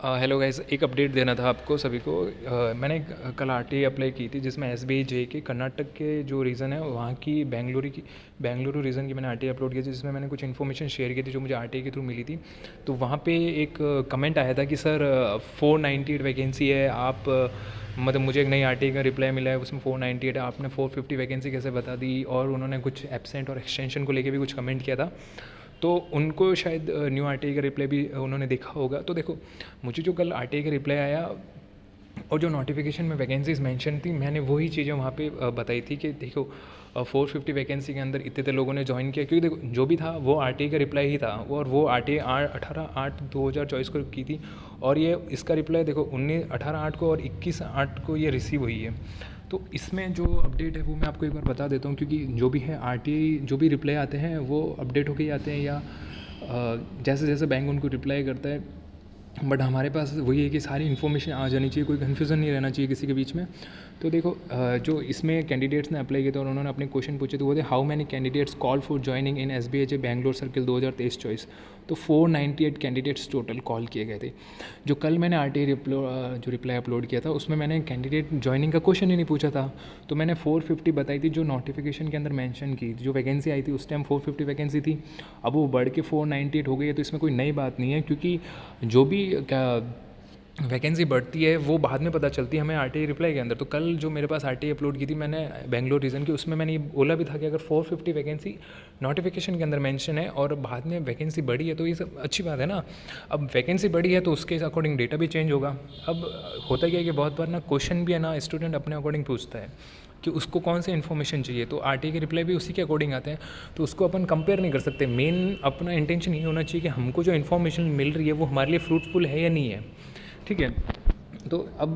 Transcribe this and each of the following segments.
Hello guys, एक update देना था आपको सभी को। मैंने कल आरटीई अप्लाई की थी जिसमें एसबीआई जे के कर्नाटक के जो रीज़न है वहाँ की बेंगलुरु रीज़न की मैंने आरटीई अपलोड की थी, जिसमें मैंने कुछ इन्फॉर्मेशन शेयर की थी जो मुझे आरटीई के थ्रू मिली थी। तो वहाँ पे एक कमेंट आया था कि सर 498 वैकेंसी है, आप मतलब मुझे एक नई आरटीई का रिप्लाई मिला है उसमें 498 है, आपने 450 वैकेंसी कैसे बता दी। और उन्होंने कुछ एब्सेंट और एक्सटेंशन को लेके भी कुछ कमेंट किया था। तो उनको शायद न्यू आरटीई का रिप्लाई भी उन्होंने देखा होगा। तो देखो, मुझे जो कल आरटीई का रिप्लाई आया और जो नोटिफिकेशन में वैकेंसीज मेंशन थी, मैंने वही चीज़ें वहाँ पे बताई थी कि देखो 450 वैकेंसी के अंदर इतने लोगों ने ज्वाइन किया, क्योंकि देखो जो भी था वो आरटीई का रिप्लाई ही था, और वो आरटीई 18/8/2024 को की थी। और ये इसका रिप्लाई देखो 18/8 को और 21/8 को ये रिसीव हुई है। तो इसमें जो अपडेट है वो मैं आपको एक बार बता देता हूँ, क्योंकि जो भी है आरटीई जो भी रिप्लाई आते हैं वो अपडेट होके ही आते हैं, या जैसे जैसे बैंक उनको रिप्लाई करता है। बट हमारे पास वही है कि सारी इन्फॉर्मेशन आ जानी चाहिए, कोई कन्फ्यूज़न नहीं रहना चाहिए किसी के बीच में। तो देखो जो इसमें कैंडिडेट्स ने अप्लाई किया था और उन्होंने अपने क्वेश्चन पूछे थे वो थे, how many candidates call for joining in SBI Bangalore circle 2023 choice. तो 498 कैंडिडेट्स टोटल कॉल किए गए थे। जो कल मैंने आरटीई जो रिप्लाई अपलोड किया था उसमें मैंने कैंडिडेट ज्वाइनिंग का क्वेश्चन ही नहीं पूछा था। तो मैंने 450 बताई थी जो नोटिफिकेशन के अंदर मेंशन की, जो वैकेंसी आई थी उस टाइम 450 वैकेंसी थी। अब वो बढ़ के 498 हो गई है, तो इसमें कोई नई बात नहीं है, क्योंकि जो भी क्या वैकेंसी बढ़ती है वो बाद में पता चलती है हमें आरटीई रिप्लाई के अंदर। तो कल जो मेरे पास आरटीई अपलोड की थी मैंने बेंगलोर रीजन की, उसमें मैंने ये बोला भी था कि अगर 450 वैकेंसी नोटिफिकेशन के अंदर मेंशन है और बाद में वैकेंसी बढ़ी है तो ये सब अच्छी बात है ना। अब वैकेंसी बढ़ी है तो उसके अकॉर्डिंग डेटा भी चेंज होगा। अब होता क्या है कि बहुत बार ना क्वेश्चन भी है ना, स्टूडेंट अपने अकॉर्डिंग पूछता है कि उसको कौन सी इन्फॉर्मेशन चाहिए, तो आरटीई के रिप्लाई भी उसी के अकॉर्डिंग आते हैं। तो उसको अपन कंपेयर नहीं कर सकते। मेन अपना इंटेंशन ये होना चाहिए कि हमको जो इन्फॉर्मेशन मिल रही है वो हमारे लिए फ्रूटफुल है या नहीं है। ठीक है। तो अब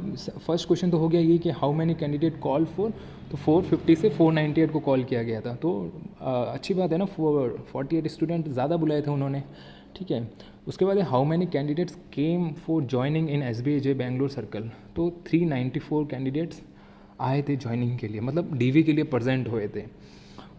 फर्स्ट क्वेश्चन तो हो गया ये कि how many candidate call for. तो 450 से 498 को कॉल किया गया था। तो अच्छी बात है ना, 48 स्टूडेंट ज़्यादा बुलाए थे उन्होंने। ठीक है। उसके बाद how many candidates came for joining in SBI J Bangalore circle. तो 394 कैंडिडेट्स आए थे ज्वाइनिंग के लिए, मतलब डीवी के लिए प्रेजेंट हुए थे।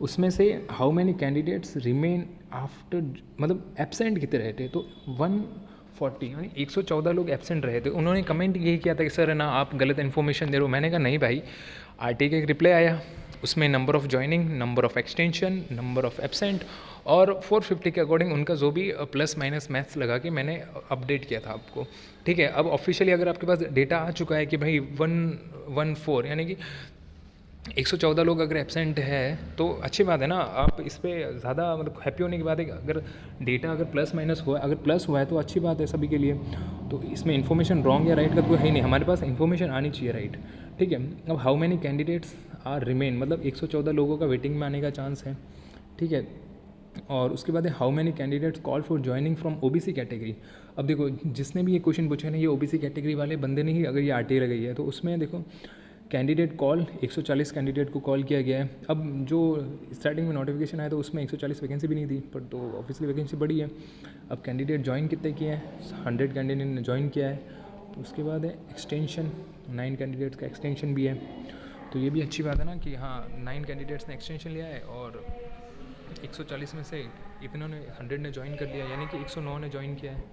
उसमें से how many candidates remain after, मतलब एब्सेंट कितने रहे थे। तो 140 यानी 114 लोग एब्सेंट रहे थे। उन्होंने कमेंट यही किया था कि सर है ना आप गलत इन्फॉर्मेशन दे रहे हो। मैंने कहा नहीं भाई, आरटी का एक रिप्लाई आया, उसमें number of joining, number of extension, number of absent और 450 के अकॉर्डिंग उनका जो भी प्लस माइनस मैथ्स लगा के मैंने अपडेट किया था आपको। ठीक है। अब ऑफिशियली अगर आपके पास डेटा आ चुका है कि भाई 114 यानी कि 114 लोग अगर एब्सेंट है तो अच्छी बात है ना। आप इस पर ज़्यादा मतलब हैप्पी होने की बात है कि अगर डेटा अगर प्लस माइनस हुआ, अगर प्लस हुआ है तो अच्छी बात है सभी के लिए। तो इसमें इन्फॉर्मेशन रॉन्ग या राइट का तो है ही नहीं, हमारे पास इन्फॉर्मेशन आनी चाहिए, राइट। ठीक है। अब how many candidates are remain, मतलब 114 लोगों का वेटिंग में आने का चांस है। ठीक है। और उसके बाद है how many candidates call for joining from OBC category. अब देखो जिसने भी ये क्वेश्चन पूछा ना, ये ओबीसी कैटेगरी वाले बंदे ने ही अगर ये आरटीई लगाई है, तो उसमें देखो कैंडिडेट कॉल 140 कैंडिडेट को कॉल किया गया है। अब जो स्टार्टिंग में नोटिफिकेशन आया तो उसमें 140 वैकेंसी भी नहीं थी, पर तो ऑब्वियसली वैकेंसी बढ़ी है। अब कैंडिडेट ज्वाइन कितने किए हैं, 100 कैंडिडेट ने ज्वाइन किया है। तो उसके बाद है एक्सटेंशन, 9 कैंडिडेट्स का एक्सटेंशन भी है। तो ये भी अच्छी बात है ना कि हाँ 9 कैंडिडेट्स ने एक्सटेंशन लिया है और 140 में से इतनों ने 100 ने ज्वाइन कर लिया, यानी कि 109 ने ज्वाइन किया है।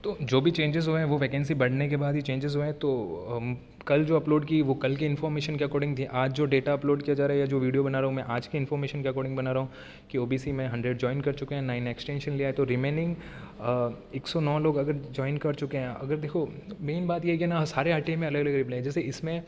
तो जो भी चेंजेस हुए हैं वो वैकेंसी बढ़ने के बाद ही चेंजेस हुए हैं। तो कल जो अपलोड की वो कल के इन्फॉर्मेशन के अकॉर्डिंग थी। आज जो डेटा अपलोड किया जा रहा है या जो वीडियो बना रहा हूँ मैं आज के इन्फॉर्मेशन के अकॉर्डिंग बना रहा हूँ कि ओबीसी में 100 ज्वाइन कर चुके हैं, 9 एक्सटेंशन लिया है। तो रिमेनिंग 109 लोग अगर ज्वाइन कर चुके हैं। अगर देखो मेन बात ये है कि ना सारे आरटीआई में अलग अलग रिप्लाई, जैसे इसमें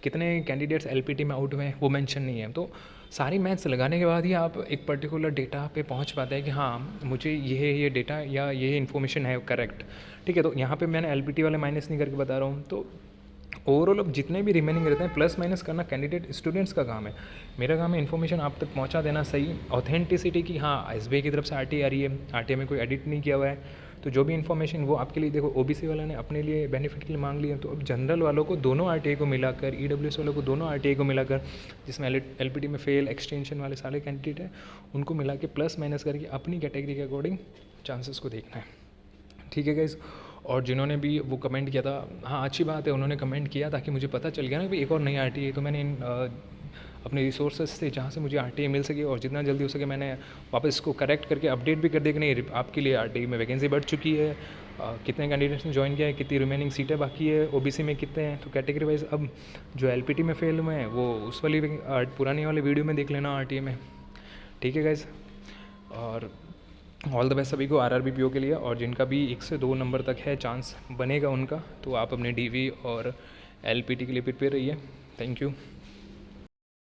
कितने कैंडिडेट्स एलपीटी में आउट हुए हैं वो मेंशन नहीं है। तो सारी मैथ्स लगाने के बाद ही आप एक पर्टिकुलर डेटा पे पहुंच पाते हैं कि हाँ मुझे ये डेटा या ये इन्फॉर्मेशन है करेक्ट। ठीक है। तो यहाँ पे मैंने एलपीटी वाले माइनस नहीं करके बता रहा हूँ। तो ओवरऑल अब जितने भी रिमेनिंग रहते हैं प्लस माइनस करना कैंडिडेट स्टूडेंट्स का काम है। मेरा काम है इन्फॉर्मेशन आप तक पहुँचा देना सही ऑथेंटिसिटी की। हाँ एसबीआई की तरफ से आरटीआई आ रही है, आरटीआई में कोई एडिट नहीं किया हुआ है। तो जो भी इन्फॉर्मेशन वो आपके लिए, देखो ओबीसी वाला ने अपने लिए बेनिफिट के लिए मांग लिया, तो अब जनरल वालों को दोनों आरटीआई को मिलाकर, ईडब्ल्यूएस वालों को दोनों आरटीआई को मिलाकर, जिसमें एलपीटी में फेल एक्सटेंशन वाले सारे कैंडिडेट हैं उनको मिला के प्लस माइनस करके अपनी कैटेगरी के अकॉर्डिंग चांसेस को देखना है। ठीक है गाइस। और जिन्होंने भी वो कमेंट किया था, हाँ अच्छी बात है उन्होंने कमेंट किया ताकि मुझे पता चल गया ना कि एक और नई आरटीआई। तो मैंने अपने रिसोर्सेज से जहाँ से मुझे आरटीआई मिल सके और जितना जल्दी हो सके मैंने वापस इसको करेक्ट करके अपडेट भी कर दिया कि नहीं आपके लिए आरटीआई में वैकेंसी बढ़ चुकी है, कितने कैंडिडेट्स ने ज्वाइन किया है, कितनी रिमेनिंग सीटें बाकी है, ओबीसी में कितने हैं। तो कैटेगरी वाइज अब जो एलपीटी में फेल हुए हैं वो उस वाली पुरानी वाले वीडियो में देख लेना आरटीए में। ठीक है गाइज, और ऑल द बेस्ट सभी को आरआरबी पीओ के लिए। और जिनका भी 1 से 2 नंबर तक है चांस बनेगा उनका, तो आप अपने डीवी और एलपीटी के लिए प्रिपेयर रहिए। Thank you.